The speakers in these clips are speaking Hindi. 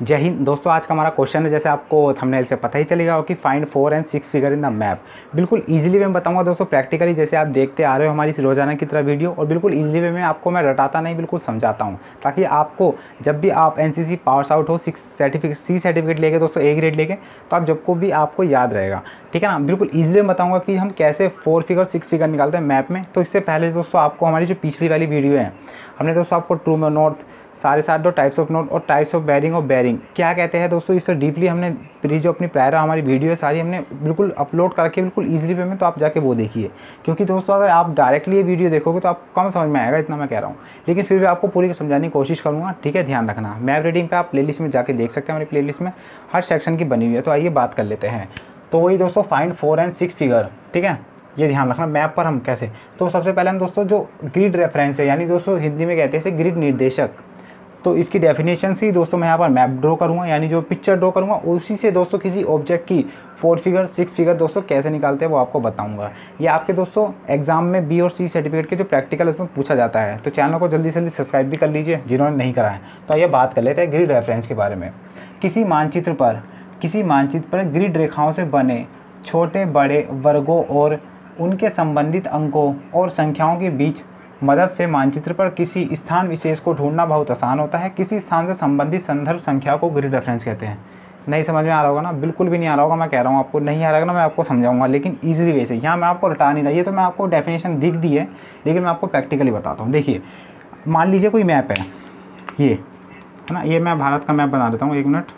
जय हिंद दोस्तों। आज का हमारा क्वेश्चन है, जैसे आपको थंबनेल से पता ही चलेगा हो कि find 4 and 6 figure in the map. बिल्कुल इजीली वे में बताऊंगा दोस्तों, प्रैक्टिकली जैसे आप देखते आ रहे हो हमारी रोजाना की तरह वीडियो, और बिल्कुल इजीली वे में आपको मैं रटाता नहीं, बिल्कुल समझाता हूं, ताकि आपको जब भी आप एनसीसी पास आउट हो, सी सर्टिफिकेट लेके दोस्तों, ए ग्रेड लेके, तो आप जब को भी आपको याद रहेगा। ठीक है ना। बिल्कुल ईजिली मैं बताऊँगा कि हम कैसे 4 फिगर 6 फिगर निकालते हैं मैप में। तो इससे पहले दोस्तों आपको हमारी जो पिछली वाली वीडियो है, हमने दोस्तों आपको ट्रू में नॉर्थ, सारे साथ दो टाइप्स ऑफ नोट और टाइप्स ऑफ बेरिंग और बेरिंग क्या कहते हैं दोस्तों, इससे डीपली हमने जो अपनी प्रायर हमारी वीडियो है सारी हमने बिल्कुल अपलोड करके बिल्कुल ईजिली वे में, तो आप जाके वो देखिए। क्योंकि दोस्तों अगर आप डायरेक्टली ये वीडियो देखोगे तो आप कम समझ में आएगा, इतना मैं कह रहा हूँ, लेकिन फिर भी आपको पूरी समझाने की कोशिश करूँगा। ठीक है, ध्यान रखना। मैप रीडिंग पर आप प्लेलिस्ट में जाके देख सकते हैं, हमारी प्लेलिस्ट में हर सेक्शन की बनी हुई है। तो आइए बात कर लेते हैं। तो वही दोस्तों फाइंड 4 and 6 फिगर। ठीक है, ये ध्यान रखना मैप पर हम कैसे। तो सबसे पहले हम दोस्तों जो ग्रिड रेफरेंस है, यानी दोस्तों हिंदी में कहते हैं इसे ग्रिड निर्देशक, तो इसकी डेफिनेशन से ही दोस्तों मैं यहाँ पर मैप ड्रॉ करूँगा, यानी जो पिक्चर ड्रॉ करूँगा उसी से दोस्तों किसी ऑब्जेक्ट की 4 फिगर 6 फिगर दोस्तों कैसे निकालते हैं वो आपको बताऊँगा। ये आपके दोस्तों एग्जाम में बी और सी सर्टिफिकेट के जो प्रैक्टिकल उसमें पूछा जाता है। तो चैनल को जल्दी से जल्दी सब्सक्राइब भी कर लीजिए जिन्होंने नहीं करा है। तो आइए बात कर लेते हैं ग्रिड रेफरेंस के बारे में। किसी मानचित्र पर ग्रिड रेखाओं से बने छोटे बड़े वर्गों और उनके संबंधित अंकों और संख्याओं के बीच मदद से मानचित्र पर किसी स्थान विशेष को ढूंढना बहुत आसान होता है। किसी स्थान से संबंधित संदर्भ संख्या को ग्रिड रेफरेंस कहते हैं। नहीं समझ में आ रहा होगा ना, बिल्कुल भी नहीं आ रहा होगा, मैं कह रहा हूँ आपको नहीं आ रहा होगा ना, मैं आपको समझाऊंगा लेकिन ईजिली वे से। यहाँ मैं आपको रटा नहीं रहा, ये तो मैं आपको डेफिनेशन दिख दी है, लेकिन मैं आपको प्रैक्टिकली बताता हूँ। देखिए, मान लीजिए कोई मैप है, ये है ना, ये मैं भारत का मैप बना देता हूँ। 1 मिनट।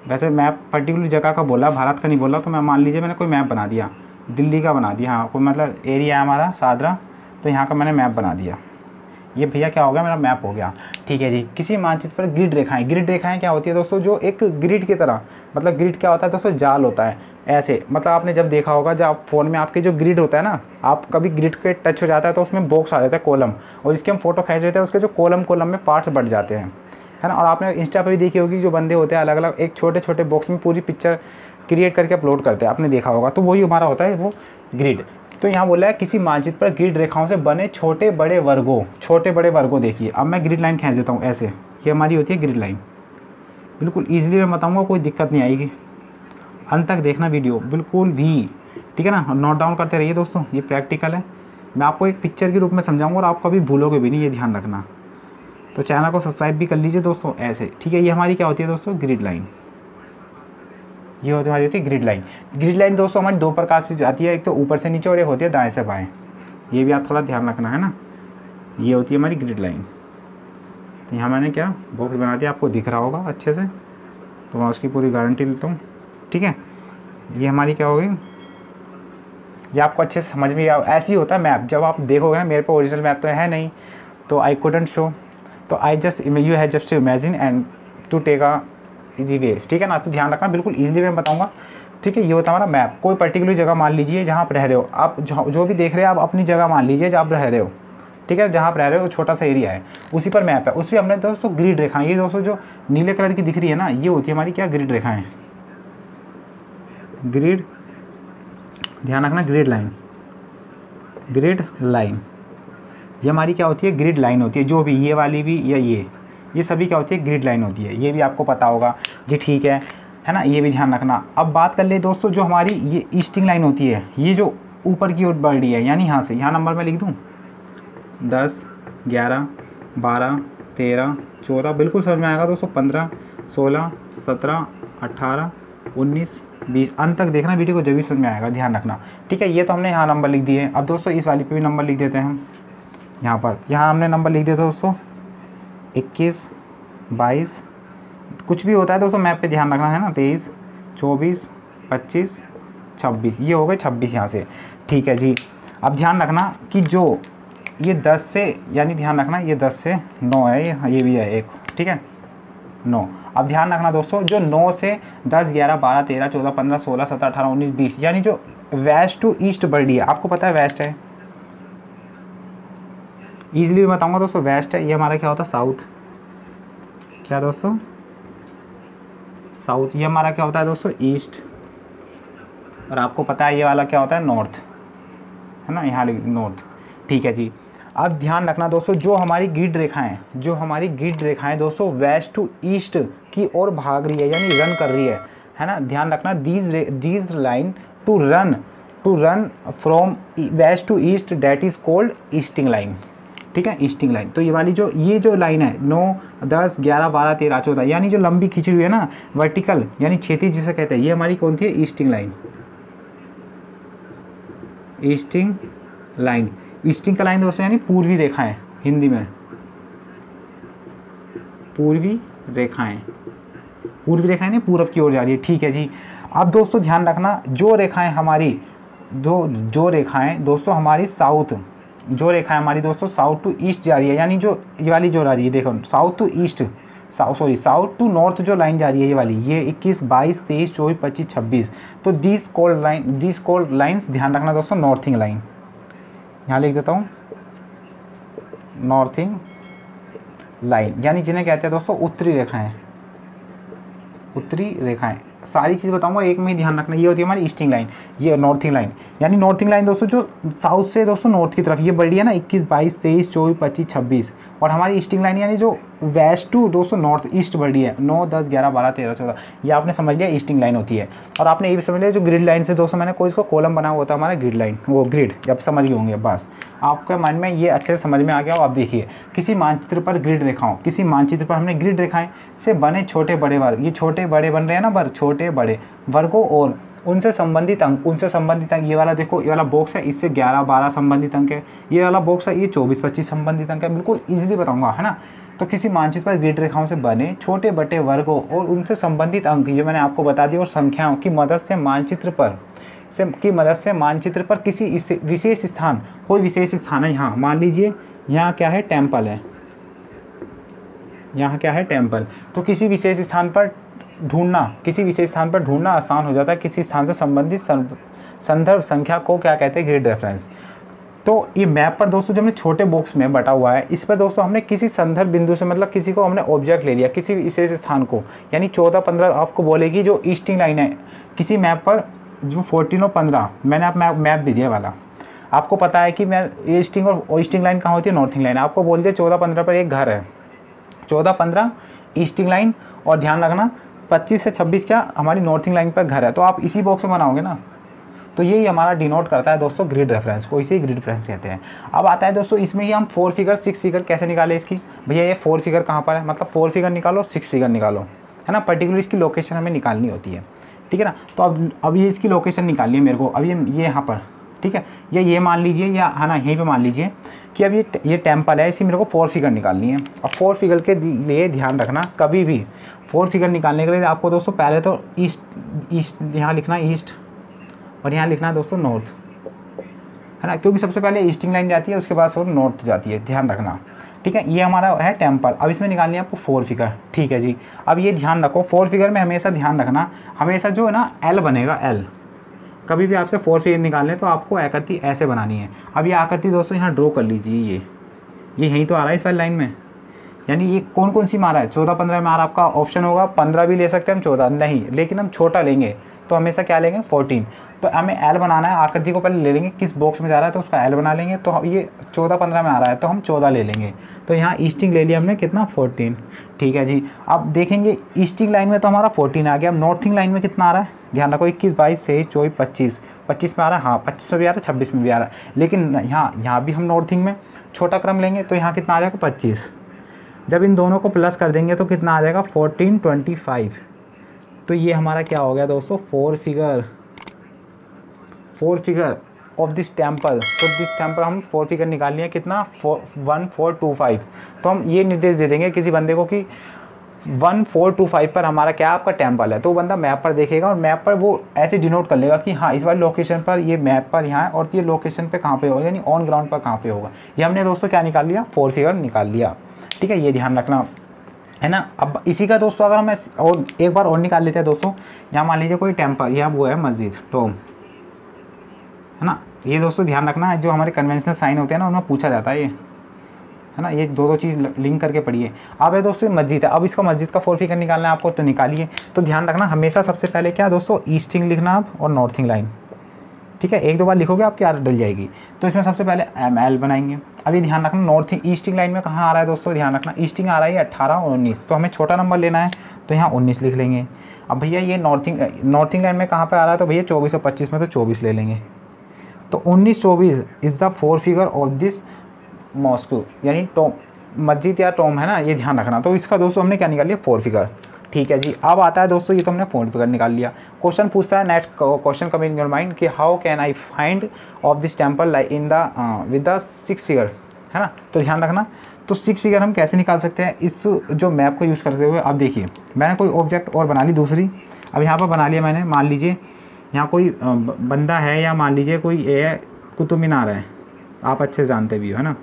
वैसे मैप पर्टिकुलर जगह का बोला, भारत का नहीं बोला। तो मैं मान लीजिए मैंने कोई मैप बना दिया, दिल्ली का बना दिया, हाँ कोई मतलब एरिया है हमारा सादरा, तो यहाँ का मैंने मैप बना दिया। ये भैया क्या हो गया, मेरा मैप हो गया। ठीक है जी। किसी मानचित्र पर ग्रिड रेखाएं क्या होती है दोस्तों, जो एक ग्रिड की तरह, मतलब ग्रिड क्या होता है दोस्तों, जाल होता है ऐसे। मतलब आपने जब देखा होगा, जब आप फ़ोन में आपके जो ग्रिड होता है ना, आप कभी ग्रिड के टच हो जाता है तो उसमें बॉक्स आ जाता है, कॉलम, और जिसके हम फोटो खींच लेते हैं उसके जो कॉलम में पार्ट्स बढ़ जाते हैं, है ना। और आपने इंस्टा पर भी देखी होगी, जो बंदे होते हैं अलग अलग एक छोटे छोटे बॉक्स में पूरी पिक्चर क्रिएट करके अपलोड करते हैं, आपने देखा होगा। तो वही हमारा होता है वो ग्रिड। तो यहाँ बोला है किसी मानचित्र पर ग्रिड रेखाओं से बने छोटे बड़े वर्गों। देखिए अब मैं ग्रिड लाइन खींच देता हूँ ऐसे, ये हमारी होती है ग्रिड लाइन। बिल्कुल ईजिली मैं बताऊँगा, कोई दिक्कत नहीं आएगी। अंत तक देखना वीडियो बिल्कुल भी, ठीक है ना। नोट डाउन करते रहिए दोस्तों, ये प्रैक्टिकल है, मैं आपको एक पिक्चर के रूप में समझाऊँगा और आप कभी भूलोगे भी नहीं, ये ध्यान रखना। तो चैनल को सब्सक्राइब भी कर लीजिए दोस्तों ऐसे। ठीक है, ये हमारी क्या होती है दोस्तों, ग्रिड लाइन। ये हमारी होती है ग्रिड लाइन। ग्रिड लाइन दोस्तों हमारी 2 प्रकार से जाती है, एक तो ऊपर से नीचे और एक होती है दाएं से बाएं। ये भी आप थोड़ा ध्यान रखना, है ना। ये होती है हमारी ग्रिड लाइन। तो यहाँ मैंने क्या बॉक्स बना दिया, आपको दिख रहा होगा अच्छे से, तो मैं उसकी पूरी गारंटी लेता हूँ। ठीक है, ये हमारी क्या होगी, ये आपको अच्छे से समझ में ऐसे ही होता है मैप। जब आप देखोगे ना, मेरे पे ओरिजिनल मैप तो है नहीं, तो आई कुडंट शो, तो I just you have just to imagine and to take a easy way. ठीक है ना। तो ध्यान रखना, बिल्कुल इजीली मैं बताऊंगा। ठीक है, ये होता है हमारा मैप। कोई पर्टिकुलर जगह मान लीजिए जहाँ आप रह रहे हो, आप जो भी देख रहे हैं आप अपनी जगह मान लीजिए जहाँ आप रह रहे हो। ठीक है, जहाँ आप रह रहे हो छोटा सा एरिया है, उसी पर मैप है, उस पर हमने दोस्तों ग्रिड रेखाएं, ये दोस्तों जो नीले कलर की दिख रही है ना, ये होती है हमारी क्या, ग्रिड रेखाएं, ग्रिड। ध्यान रखना, ग्रिड लाइन, ये हमारी क्या होती है, ग्रिड लाइन होती है। जो भी ये वाली भी या ये सभी क्या होती है, ग्रिड लाइन होती है। ये भी आपको पता होगा जी, ठीक है ना। ये भी ध्यान रखना। अब बात कर ले दोस्तों, जो हमारी ये ईस्टिंग लाइन होती है, ये जो ऊपर की ओर बढ़ रही है, यानी यहाँ से, यहाँ नंबर मैं लिख दूँ 10, 11, 12, 13, 14, बिल्कुल समझ में आएगा दोस्तों, 15, 16, 17, 18, 19, 20, अंत तक देखना वीडियो को, जब भी समझ में आएगा, ध्यान रखना। ठीक है, ये तो हमने यहाँ नंबर लिख दिए। अब दोस्तों इस वाली पे भी नंबर लिख देते हैं हम। यहाँ पर हमने नंबर लिख दिया दोस्तों 21, 22, कुछ भी होता है दोस्तों मैप पे ध्यान रखना, है ना। 23, 24, 25, 26, ये हो गए 26 यहाँ से। ठीक है जी। अब ध्यान रखना कि जो ये 10 से, यानी ध्यान रखना ये 10 से 9 है, ये भी है एक, ठीक है 9। अब ध्यान रखना दोस्तों, जो 9 से 10, 11, 12, 13, 14, 15, 16, 17, 18, 19, 20, यानी जो वेस्ट टू ईस्ट बढ़ रही है, आपको पता है वेस्ट है, ईजिली बताऊंगा दोस्तों, वेस्ट है। ये हमारा क्या होता है, साउथ। क्या दोस्तों, साउथ। ये हमारा क्या होता है दोस्तों, ईस्ट। और आपको पता है ये वाला क्या होता है, नॉर्थ, है ना, यहाँ नॉर्थ। ठीक है जी। अब ध्यान रखना दोस्तों, जो हमारी ग्रिड रेखाएं दोस्तों वेस्ट टू ईस्ट की ओर भाग रही है, यानी रन कर रही है ना। ध्यान रखना, these line to run from west to east, that is called easting line. ठीक है, ईस्टिंग लाइन। तो ये जो लाइन है 9, 10, 11, 12, 13, 14, यानी जो लंबी खींची हुई है ना वर्टिकल, यानी क्षैतिज जिसे कहते हैं, ये हमारी कौन सी है? Easting line. ईस्टिंग का लाइन दोस्तों यानी पूर्वी रेखाएं, हिंदी में पूर्वी रेखाएं नहीं, पूर्व की ओर जा रही है। ठीक है जी। अब दोस्तों ध्यान रखना, जो रेखाएं हमारी दोस्तों हमारी साउथ टू ईस्ट जा रही है, यानी जो ये वाली जो आ रही है, देखो साउथ टू नॉर्थ जो लाइन जा रही है, ये वाली, ये 21, 22, 23, 24, 25, 26। तो दिस कॉल्ड लाइन्स, ध्यान रखना दोस्तों, नॉर्थिंग लाइन। यहाँ लिख देता हूँ, नॉर्थिंग लाइन, यानी जिन्हें कहते हैं दोस्तों उत्तरी रेखाएं। सारी चीज़ बताऊंगा एक में ही ध्यान रखना। ये होती है हमारी ईस्टिंग लाइन, ये नॉर्थिंग लाइन, यानी नॉर्थिंग लाइन दोस्तों जो साउथ से दोस्तों नॉर्थ की तरफ ये बढ़ रही है ना, 21, 22, 23, 24, 25, 26। और हमारी ईस्टिंग लाइन यानी जो वेस्ट टू दोस्तों नॉर्थ ईस्ट बढ़ रही है, 9, 10, 11, 12, 13, 14, ये आपने समझ लिया ईस्टिंग लाइन होती है। और आपने ये भी समझ लिया जो ग्रिड लाइन से दोस्तों मैंने कोई इसको कॉलम बना हुआ था हमारा ग्रिड लाइन, वो ग्रिड जब समझ गए होंगे, बस आपके माइंड में ये अच्छे से समझ में आ गया हो। आप देखिए, किसी मानचित्र पर ग्रिड रेखाओं, किसी मानचित्र पर हमने ग्रिड रेखाएं से बने छोटे बड़े वर्ग, ये छोटे बड़े बन रहे हैं ना वर्ग, छोटे बड़े वर्गों और उनसे संबंधित अंक, ये वाला देखो, ये वाला बॉक्स है, इससे 11, 12 संबंधित अंक है। ये वाला बॉक्स है, ये 24, 25 संबंधित अंक है। बिल्कुल इजीली बताऊंगा, है ना। तो किसी मानचित्र पर ग्रिड रेखाओं से बने छोटे बड़े वर्गों और उनसे संबंधित अंक, ये मैंने आपको बता दिया, और संख्याओं की मदद से मानचित्र पर किसी विशेष स्थान, कोई विशेष स्थान है, यहाँ मान लीजिए यहाँ क्या है? टेम्पल है। यहाँ क्या है? टेम्पल। तो किसी विशेष स्थान पर ढूंढना आसान हो जाता है। किसी स्थान से संबंधित संदर्भ संख्या को क्या कहते हैं? Grid reference. तो ये मैप पर दोस्तों जो हमने छोटे बॉक्स में बटा हुआ है, इस पर दोस्तों हमने किसी संदर्भ बिंदु से, मतलब किसी को हमने ऑब्जेक्ट ले लिया, किसी विशेष स्थान को, यानी 14, 15 आपको बोलेगी जो ईस्टिंग लाइन है किसी मैप पर, जो 14 और 15 मैंने आप मैप दे दिया वाला, आपको पता है कि मैं ईस्टिंग और ईस्टिंग लाइन कहाँ होती है? Northing line. आपको बोल दिया 14, 15 पर एक घर है, 14, 15 ईस्टिंग लाइन, और ध्यान रखना 25 से 26 क्या हमारी नॉर्थिंग लाइन पर घर है। तो आप इसी बॉक्स में बनाओगे ना, तो यही हमारा डिनोट करता है दोस्तों ग्रिड रेफरेंस को, इसे ग्रिड रेफरेंस कहते हैं। अब आता है दोस्तों इसमें ही हम 4 फिगर 6 फिगर कैसे निकाले इसकी? भैया ये 4 फिगर कहाँ पर है? मतलब 4 फिगर निकालो, 6 फिगर निकालो, है ना। पर्टिकुलर इसकी लोकेशन हमें निकालनी होती है, ठीक है ना। तो अब ये इसकी लोकेशन निकालनी है मेरे को। अब ये यहाँ पर, ठीक है, ये मान लीजिए, या है ना यहीं पे मान लीजिए कि अब ये टेम्पल है, इसी मेरे को 4 फिगर निकालनी है। अब 4 फिगर के लिए ध्यान रखना, कभी भी 4 फिगर निकालने के लिए आपको दोस्तों पहले तो ईस्ट यहाँ लिखना है, ईस्ट, और यहाँ लिखना है दोस्तों नॉर्थ, है ना, क्योंकि सबसे पहले ईस्टिंग लाइन जाती है, उसके बाद और नॉर्थ जाती है, ध्यान रखना, ठीक है। ये हमारा है टेम्पल। अब इसमें निकालनी है आपको 4 फिगर, ठीक है जी। अब ये ध्यान रखो, 4 फिगर में हमेशा ध्यान रखना, हमेशा जो है ना एल बनेगा, एल। कभी भी आपसे 4 फिगर निकालने तो आपको आकृति ऐसे बनानी है। अब ये आकृति दोस्तों यहाँ ड्रॉ कर लीजिए, ये यहीं तो आ रहा है इस वाली लाइन में, यानी ये कौन सी मारा है? 14, 15 में आपका ऑप्शन होगा, 15 भी ले सकते हैं हम, 14 नहीं, लेकिन हम छोटा लेंगे तो हमेशा क्या लेंगे? 14। तो हमें एल बनाना है, आकृति को पहले ले लेंगे, किस बॉक्स में जा रहा है तो उसका एल बना लेंगे। तो ये 14, 15 में आ रहा है तो हम 14 ले लेंगे। तो यहाँ ईस्टिंग ले लिया हमने, कितना? 14, ठीक है जी। अब देखेंगे ईस्टिंग लाइन में तो हमारा 14 आ गया। अब नॉर्थिंग लाइन में कितना आ रहा है? ध्यान रखो, 21, 22, 23, 24, 25, 25 में आ रहा है, हाँ 25 में भी आ रहा है, 26 में भी आ रहा है। लेकिन यहाँ भी हम नॉर्थिंग में छोटा क्रम लेंगे तो यहाँ कितना आ जाएगा? 25। जब इन दोनों को प्लस कर देंगे तो कितना आ जाएगा? 14, 25। तो ये हमारा क्या हो गया दोस्तों? 4 फिगर ऑफ दिस टेम्पल। तो दिस टेम्पल हम 4 फिगर निकाल लिए, कितना? 1425। तो हम ये निर्देश दे देंगे किसी बंदे को कि 1425 पर हमारा क्या आपका टेम्पल है। तो वो बंदा मैप पर देखेगा और मैप पर वो ऐसे डिनोट कर लेगा कि हाँ इस वाली लोकेशन पर ये मैप पर यहाँ है, और ये लोकेशन पे कहाँ पे होगा, यानी ऑन ग्राउंड पर कहाँ पे होगा। ये हमने दोस्तों क्या निकाल लिया? 4 फिगर निकाल लिया, ठीक है, ये ध्यान रखना, है ना। अब इसी का दोस्तों अगर हम और एक बार और निकाल लेते हैं दोस्तों, यहाँ मान लीजिए कोई टेम्पल, यहाँ वो है मस्जिद, टॉम, है ना। ये दोस्तों ध्यान रखना, जो हमारे कन्वेंशनल साइन होते हैं ना उनमें पूछा जाता है ये, है ना। ये दो चीज़ लिंक करके पढ़िए। अब है दोस्तों मस्जिद है, अब इसका मस्जिद का 4 फिगर निकालना है आपको, तो निकालिए। तो ध्यान रखना हमेशा सबसे पहले क्या दोस्तों? ईस्टिंग लिखना आप और नॉर्थिंग लाइन, ठीक है। 1-2 बार लिखोगे आपकी आदत डल जाएगी। तो इसमें सबसे पहले एल बनाएंगे। अभी ध्यान रखना नॉर्थ ईस्टिंग लाइन में कहाँ आ रहा है दोस्तों, ध्यान रखना ईस्टिंग आ रहा है 18 और 19, तो हमें छोटा नंबर लेना है तो यहाँ 19 लिख लेंगे। अब भैया ये नॉर्थिंग लाइन में कहाँ पे आ रहा है, तो भैया 24 और 25 में तो 24 ले लेंगे। तो 19-24 is the 4 figure of this Moscow, यानी मस्जिद या टॉम है ना, ये ध्यान रखना। तो इसका दोस्तों हमने क्या निकाल लिया, 4 फिगर। ठीक है जी, अब आता है दोस्तों, ये तो हमने 4 फिगर निकाल लिया। क्वेश्चन पूछता है next question come in your mind कि how can I find of this temple in the with the 6 figure, है ना। तो ध्यान रखना, तो 6 फिगर हम कैसे निकाल सकते हैं इस जो मैप को यूज़ करते हुए। अब देखिए मैंने कोई ऑब्जेक्ट और बना ली दूसरी, अब यहाँ पर बना लिया मैंने, मान लीजिए यहाँ कोई बंदा है, या मान लीजिए कोई कुतुब मीनार है, आप अच्छे से जानते भी हो, है ना।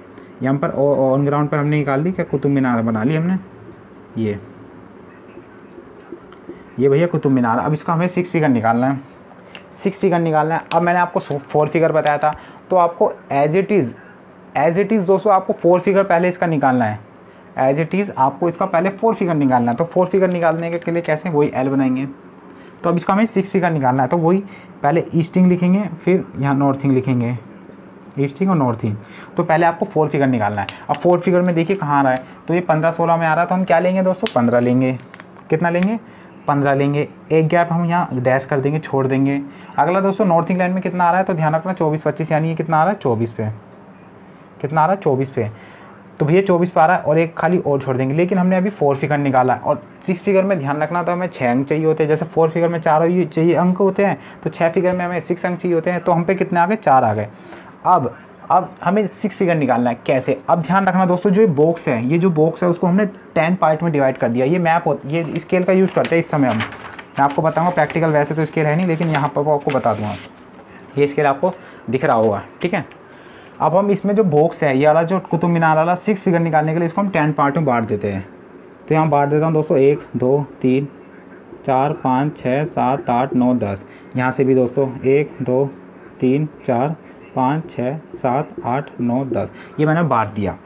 यहाँ पर ऑन ग्राउंड पर हमने निकाल दी क्या, कुतुब मीनार बना ली हमने, ये भैया कुतुब मीनार। अब इसका हमें 6 फिगर निकालना है, 6 फिगर निकालना है। अब मैंने आपको 4 फिगर बताया था, तो आपको एज इट इज़ दोस्तों आपको 4 फिगर पहले इसका निकालना है, एज इट इज़ आपको इसका पहले 4 फिगर निकालना है। तो 4 फिगर निकालने के लिए कैसे, वही एल बनाएंगे। तो अब इसका हमें 6 फिगर निकालना है, तो वही पहले ईस्टिंग लिखेंगे, फिर यहाँ नॉर्थिंग लिखेंगे, ईस्टिंग और नॉर्थिंग। तो पहले आपको 4 फिगर निकालना है। अब 4 फिगर में देखिए कहाँ आ रहा है, तो ये 15-16 में आ रहा है, तो हम क्या लेंगे दोस्तों, 15 लेंगे। कितना लेंगे, 15 लेंगे। एक गैप हम यहाँ डैश कर देंगे, छोड़ देंगे। अगला दोस्तों नॉर्थिंग लाइन में कितना आ रहा है, तो ध्यान रखना 24-25, यानी ये कितना आ रहा है, 24 पे। कितना आ रहा है, 24 पे। तो भैया 24 पे आ रहा है, और एक खाली और छोड़ देंगे। लेकिन हमने अभी 4 फिगर निकाला है, और 6 फिगर में ध्यान रखना, तो हमें 6 अंक चाहिए होते हैं। जैसे 4 फिगर में 4 चाहिए अंक होते हैं, तो 6 फिगर में हमें 6 अंक चाहिए होते हैं। तो हम पे कितने आ गए, 4 आ गए। अब हमें 6 फिगर निकालना है, कैसे। अब ध्यान रखना दोस्तों, जो बॉक्स है, ये जो बॉक्स है उसको हमने 10 पार्ट में डिवाइड कर दिया। ये मैप ये स्केल का यूज़ करते हैं इस समय। मैं आपको बताऊंगा प्रैक्टिकल, वैसे तो स्केल है नहीं, लेकिन यहाँ पर आपको बता दूंगा, ये स्केल आपको दिख रहा होगा, ठीक है। अब हम इसमें जो बॉक्स है, ये वाला जो कुतुब मीनार वाला 6 फिगर निकालने के लिए इसको हम 10 पार्ट में बांट देते हैं। तो यहाँ बांट देता हूँ दोस्तों, 1 2 3 4 5 6 7 8 9 10। यहाँ से भी दोस्तों 1 2 3 4 5 6 7 8 9 10, ये मैंने बांट दिया।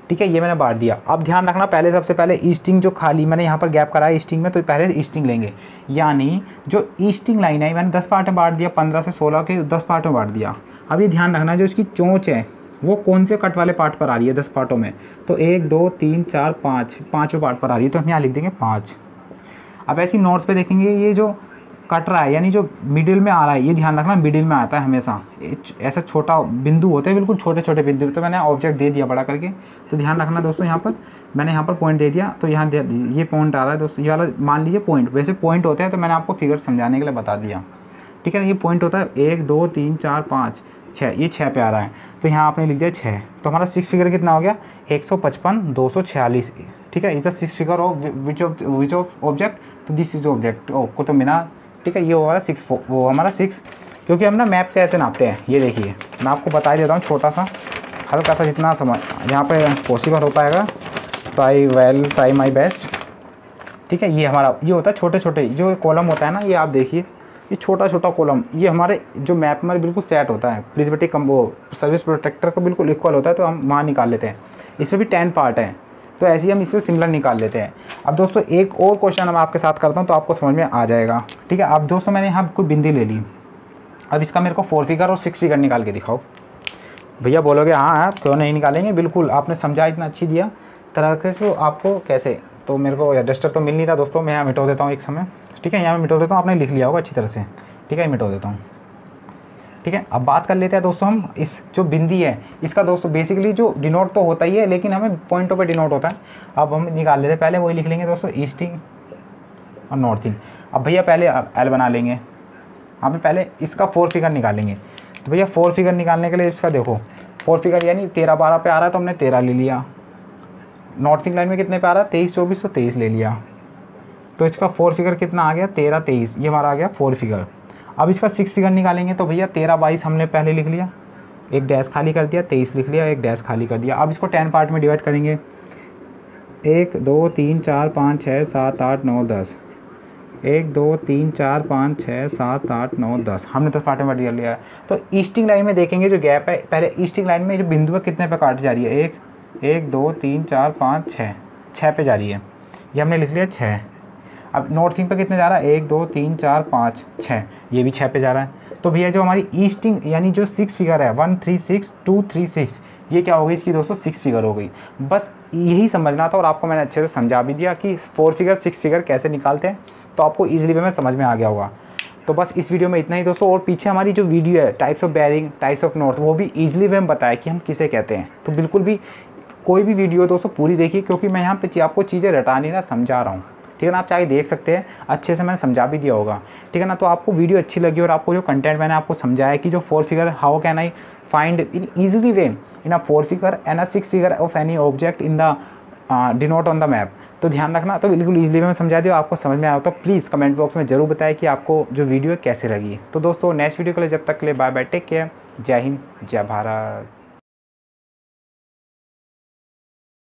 ठीक है, ये मैंने बांट दिया। अब ध्यान रखना, पहले सबसे पहले ईस्टिंग जो खाली मैंने यहाँ पर गैप करा है ईस्टिंग में, तो पहले ईस्टिंग लेंगे। यानी जो ईस्टिंग लाइन है मैंने 10 पार्ट में बांट दिया, 15 से 16 के 10 पार्ट में बांट दिया। अब ये ध्यान रखना, जो इसकी चोंच है वो कौन से कट वाले पार्ट पर आ रही है 10 पार्टों में, तो 1 2 3 4 5 पाँचवें पार्ट पर आ रही है, तो हम यहाँ लिख देंगे 5। अब ऐसी नोट्स पे देखेंगे, ये जो कट रहा है यानी जो मिडिल में आ रहा है, ये ध्यान रखना मिडिल में आता है हमेशा। ऐसा छोटा बिंदु होते हैं, बिल्कुल छोटे छोटे बिंदु। तो मैंने ऑब्जेक्ट दे दिया बड़ा करके, तो ध्यान रखना दोस्तों, यहाँ पर मैंने यहाँ पर पॉइंट दे दिया, तो यहाँ ये पॉइंट आ रहा है दोस्तों, ये वाला मान लीजिए पॉइंट। वैसे पॉइंट होते हैं, तो मैंने आपको फिगर समझाने के लिए बता दिया, ठीक है। ये पॉइंट होता है 1 2 3 4 5 6, ये 6 पे आ रहा है, तो यहाँ आपने लिख दिया 6। तो हमारा 6 फिगर कितना हो गया, 155 246, ठीक है। Is the 6 figure of which of object, तो this is object Qutub Minar, ठीक है। ये हमारा 6, वो हमारा 6, क्योंकि हम ना मैप से ऐसे नापते हैं। ये देखिए मैं आपको बता देता हूँ, छोटा सा हल्का सा, जितना समझ यहाँ पे पॉसिबल हो पाएगा, तो I will try my best, ठीक है। ये हमारा ये होता है छोटे छोटे जो कॉलम होता है ना, ये आप देखिए, ये छोटा छोटा कॉलम, ये हमारे जो मैप में बिल्कुल सेट होता है, प्रिज्मेटिक वो सर्विस प्रोटेक्टर का बिल्कुल इक्वल होता है, तो हम वहाँ निकाल लेते हैं। इसमें भी 10 पार्ट हैं, तो ऐसे ही हम इसमें सिमिलर निकाल लेते हैं। अब दोस्तों एक और क्वेश्चन मैं आपके साथ करता हूँ, तो आपको समझ में आ जाएगा, ठीक है। अब दोस्तों मैंने यहाँ कोई बिंदी ले ली, अब इसका मेरे को 4 फिगर और 6 फिगर निकाल के दिखाओ। भैया बोलोगे हाँ क्यों नहीं निकालेंगे, बिल्कुल आपने समझा इतना अच्छी दिया तरह से, तो आपको कैसे, तो मेरे को रजिस्टर तो मिल नहीं रहा दोस्तों, मैं यहाँ मिटो देता हूँ एक समय, ठीक है। यहाँ मैं मिटो देता हूँ, आपने लिख लिया होगा अच्छी तरह से, ठीक है। मिटो देता हूँ, ठीक है। अब बात कर लेते हैं दोस्तों हम इस जो बिंदी है इसका, दोस्तों बेसिकली जो डिनोट तो होता ही है, लेकिन हमें पॉइंटों पे डिनोट होता है। अब हम निकाल लेते हैं, पहले वही लिख लेंगे दोस्तों, ईस्टिंग और नॉर्थिंग। अब भैया पहले एल बना लेंगे, हम पहले इसका 4 फिगर निकालेंगे। तो भैया 4 फिगर निकालने के लिए इसका देखो 4 फिगर यानी 13 12 पे आ रहा है, तो हमने 13 ले लिया। नॉर्थिंग लाइन में कितने पे आ रहा है, 23 24, तो 23 ले लिया। तो इसका 4 फिगर कितना आ गया, 13 23, ये हमारा आ गया 4 फिगर। अब इसका 6 फिगर निकालेंगे, तो भैया 13 22 हमने पहले लिख लिया, एक डैश खाली कर दिया, 23 लिख लिया, एक डैश खाली कर दिया। अब इसको 10 पार्ट में डिवाइड करेंगे, 1 2 3 4 5 6 7 8 9 10, 1 2 3 4 5 6 7 8 9 10, हमने 10 पार्ट में डिवाइड लिया है। तो ईस्टिंग लाइन में देखेंगे जो गैप है, पहले ईस्टिंग लाइन में जो बिंदु है कितने पे काट जा रही है, 1 2 3 4 5 6 पे जा रही है, ये हमने लिख लिया 6। अब नॉर्थिंग पे कितने जा रहा है, 1 2 3 4 5 6, ये भी 6 पे जा रहा है। तो भैया जो हमारी ईस्टिंग यानी जो 6 फिगर है 1 3 6 2 3 6, ये क्या हो गई इसकी दोस्तों 6 फिगर हो गई। बस यही समझना था और आपको मैंने अच्छे से समझा भी दिया कि 4 फिगर 6 फिगर कैसे निकालते हैं, तो आपको ईजिली वे में समझ में आ गया होगा। तो बस इस वीडियो में इतना ही दोस्तों, और पीछे हमारी जो वीडियो है types of bearing, types of north, वो भी ईजिली वे में बताया कि हम किसे कहते हैं। तो बिल्कुल भी कोई भी वीडियो दोस्तों पूरी देखिए, क्योंकि मैं यहाँ पे आपको चीज़ें रटानी ना समझा रहा हूँ, ठीक है ना। आप चाहे देख सकते हैं, अच्छे से मैंने समझा भी दिया होगा, ठीक है ना। तो आपको वीडियो अच्छी लगी और आपको जो कंटेंट मैंने आपको समझाया कि जो 4 figure how can I find in easily way in a 4 figure and a 6 figure of any object in the denote on the map, तो ध्यान रखना। तो बिल्कुल ईजिली में समझा दिया, आपको समझ में आया तो प्लीज़ कमेंट बॉक्स में ज़रूर बताएं कि आपको जो वीडियो कैसे लगी। तो दोस्तों नेक्स्ट वीडियो के लिए जब तक के लिए बाय बाय, टेक केयर, जय हिंद, जय भारत।